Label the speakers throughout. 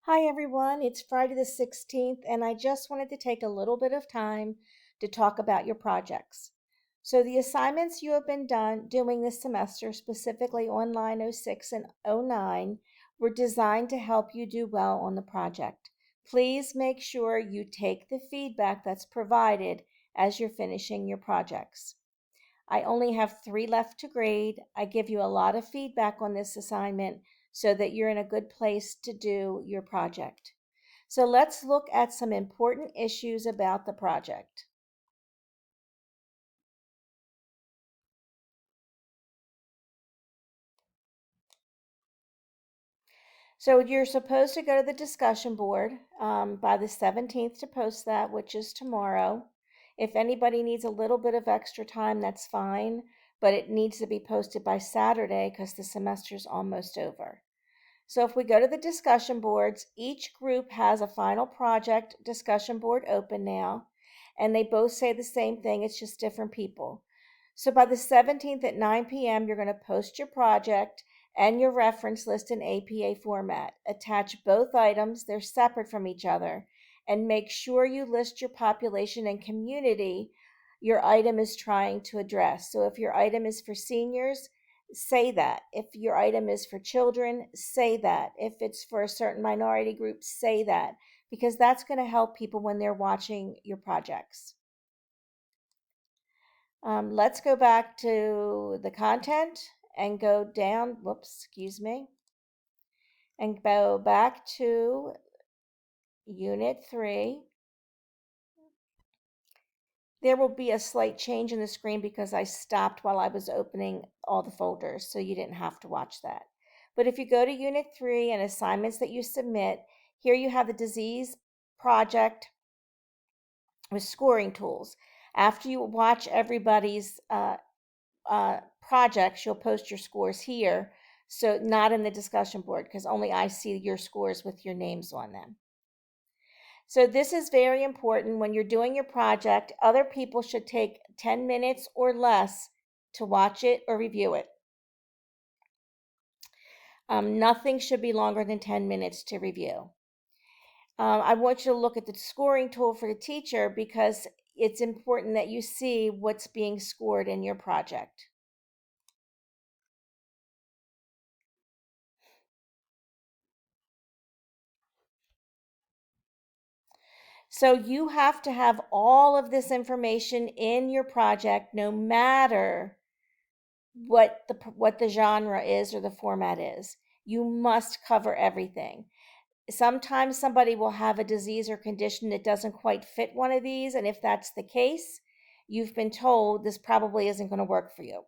Speaker 1: Hi everyone, it's Friday the 16th, and I just wanted to take a little bit of time to talk about your projects. So, the assignments you have been doing this semester, specifically on line '06 and '09, were designed to help you do well on the project. Please make sure you take the feedback that's provided as you're finishing your projects. I only have three left to grade. I give you a lot of feedback on this assignment so that you're in a good place to do your project. So let's look at some important issues about the project. So you're supposed to go to the discussion board by the 17th to post that, which is tomorrow. If anybody needs a little bit of extra time, that's fine, but it needs to be posted by Saturday because the semester's almost over. So if we go to the discussion boards, each group has a final project discussion board open now, and they both say the same thing, it's just different people. So by the 17th at 9 p.m., you're going to post your project and your reference list in APA format. Attach both items, they're separate from each other, and make sure you list your population and community your item is trying to address. So if your item is for seniors, say that. If your item is for children, say that. If it's for a certain minority group, say that, because that's going to help people when they're watching your projects. Let's go back to the content and go down, whoops, excuse me, and go back to Unit 3. There will be a slight change in the screen because I stopped while I was opening all the folders, so you didn't have to watch that. But if you go to Unit 3 and assignments that you submit, here you have the disease project with scoring tools. After you watch everybody's projects, you'll post your scores here, so not in the discussion board because only I see your scores with your names on them. So this is very important when you're doing your project. Other people should take 10 minutes or less to watch it or review it. Nothing should be longer than 10 minutes to review. I want you to look at the scoring tool for the teacher because it's important that you see what's being scored in your project. So you have to have all of this information in your project no matter what the genre is or the format is. You must cover everything. Sometimes somebody will have a disease or condition that doesn't quite fit one of these, and if that's the case, you've been told this probably isn't going to work for you.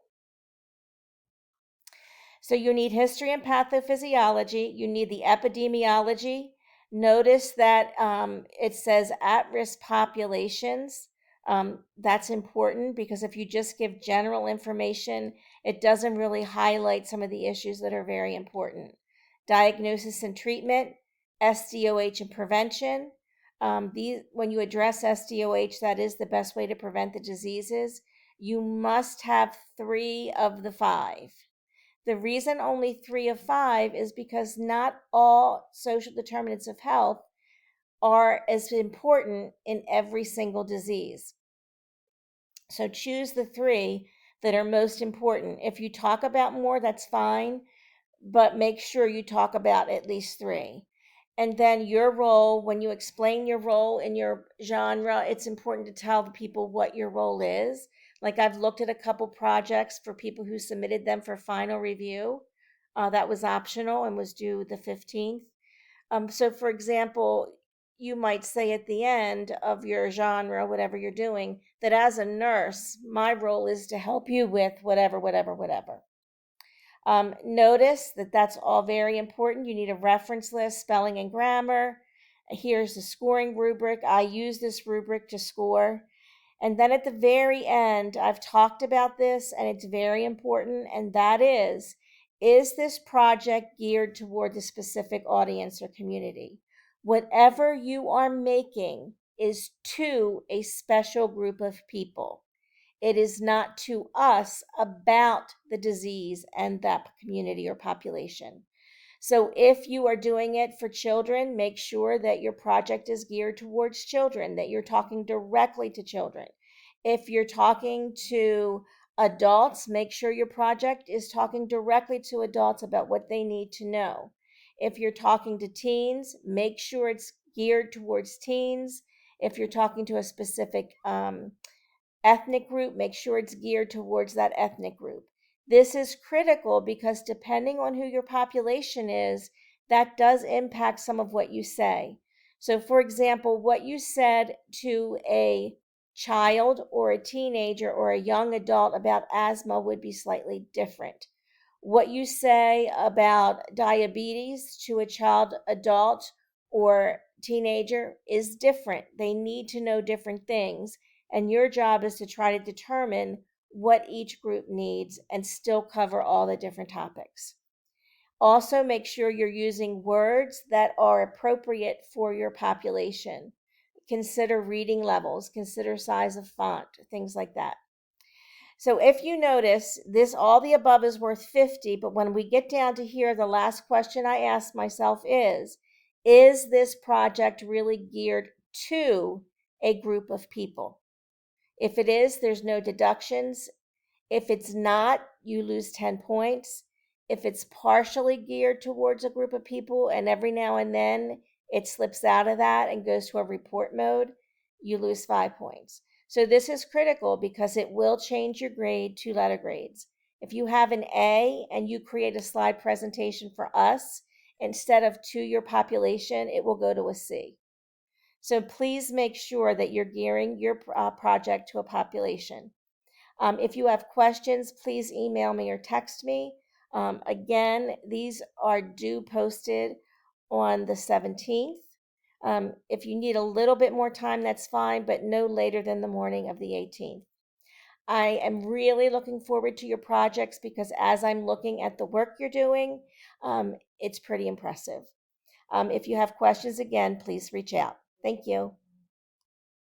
Speaker 1: So you need history and pathophysiology, you need the epidemiology. Notice that it says at-risk populations. That's important because if you just give general information, it doesn't really highlight some of the issues that are very important. Diagnosis and treatment, SDOH and prevention. When you address SDOH, that is the best way to prevent the diseases. You must have 3 of the 5. The reason only 3 of 5 is because not all social determinants of health are as important in every single disease. So choose the 3 that are most important. If you talk about more, that's fine, but make sure you talk about at least 3. And then your role, when you explain your role in your genre, it's important to tell the people what your role is. Like I've looked at a couple projects for people who submitted them for final review. That was optional and was due the 15th. So, for example, you might say at the end of your genre, whatever you're doing, that as a nurse, my role is to help you with whatever, whatever, whatever. Notice that that's all very important. You need a reference list, spelling and grammar. Here's the scoring rubric. I use this rubric to score. And then at the very end, I've talked about this and it's very important, and that is this project geared toward the specific audience or community? Whatever you are making is to a special group of people. It is not to us about the disease and that community or population. So if you are doing it for children, make sure that your project is geared towards children, that you're talking directly to children. If you're talking to adults, make sure your project is talking directly to adults about what they need to know. If you're talking to teens, make sure it's geared towards teens. If you're talking to a specific ethnic group, make sure it's geared towards that ethnic group. This is critical because depending on who your population is, that does impact some of what you say. So, for example, what you said to a child or a teenager or a young adult about asthma would be slightly different. What you say about diabetes to a child, adult, or teenager is different. They need to know different things. And your job is to try to determine what each group needs and still cover all the different topics. Also, make sure you're using words that are appropriate for your population. Consider reading levels, consider size of font, things like that. So if you notice, this all the above is worth 50, but when we get down to here, the last question I ask myself is this project really geared to a group of people? If it is, there's no deductions. If it's not, you lose 10 points. If it's partially geared towards a group of people and every now and then it slips out of that and goes to a report mode, you lose 5 points. So this is critical because it will change your grade to letter grades. If you have an A and you create a slide presentation for us instead of to your population, it will go to a C. So please make sure that you're gearing your project to a population. If you have questions, please email me or text me. Again, these are due posted on the 17th. If you need a little bit more time, that's fine, but no later than the morning of the 18th. I am really looking forward to your projects because as I'm looking at the work you're doing, it's pretty impressive. If you have questions, again, please reach out. Thank you.